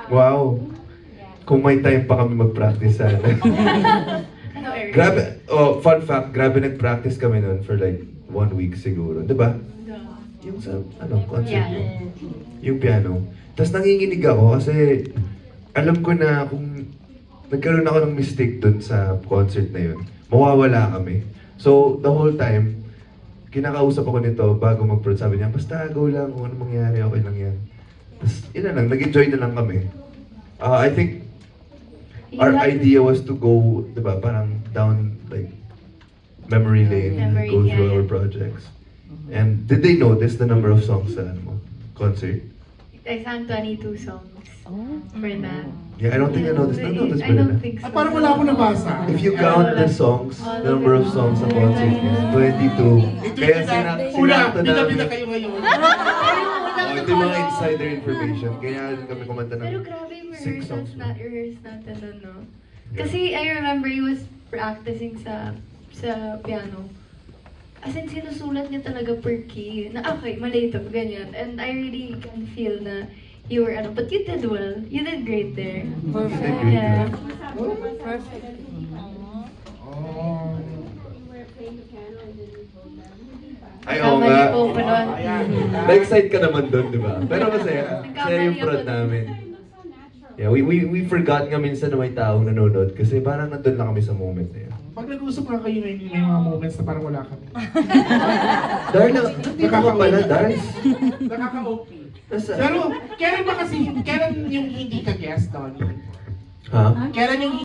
Wow. Kung may time pa kami mag-practice sana. Ano, Eric? Grabe, oh, fun fact, grabe nag-practice kami nun for like 1 week siguro. Diba? Yung sa, concert mo. Yung piano. Tapos nanginginig ako kasi alam ko na kung nagkaroon ako ng mistake dun sa concert na yun, mawawala kami. So, the whole time, kinakausap ako nito bago mag-prod. Sabi niya, basta go lang, kung ano mangyari, okay lang yan. Tapos, yun na lang, nag-enjoy na lang kami. I think, our idea was to go, di ba, parang down, like, memory lane, go through our projects. And did they notice the number of songs sa concert? I sang 22 songs for that. Yeah, I don't think I noticed. I Notice don't think so. Parang wala akong nabasa. If you count the songs, the number of songs sa concert is 22. Kaya sinakto Bida-bida namin. kayo ngayon. Oh, ito yung mga insider information. Kaya kami kumanta ng Pero grabe yung 6 songs. rehearse natin nun, no? Kasi I remember he was practicing sa piano. As in, sinusulat niya talaga per key. Na okay, mali ito, ganyan. And I really can feel na you were, but you did well. You did great there. Perfect. Yeah. Perfect. Oh. Ay, oo Kamali nga. po pa nun. Na-excite ka naman doon, di ba? Pero masaya. Masaya yung prod namin. Yeah, we forgot nga minsan na may taong nanonood kasi parang nandun lang kami sa moment na yun. Pag nag-usap nga kayo ngayon, may mga moments na parang wala kami. Darla, hindi ka pala, Dars. Nakaka-OP. Nasa- Pero, kailan ba kasi, kailan yung hindi ka guest, Donnie? Ha? Kailan yung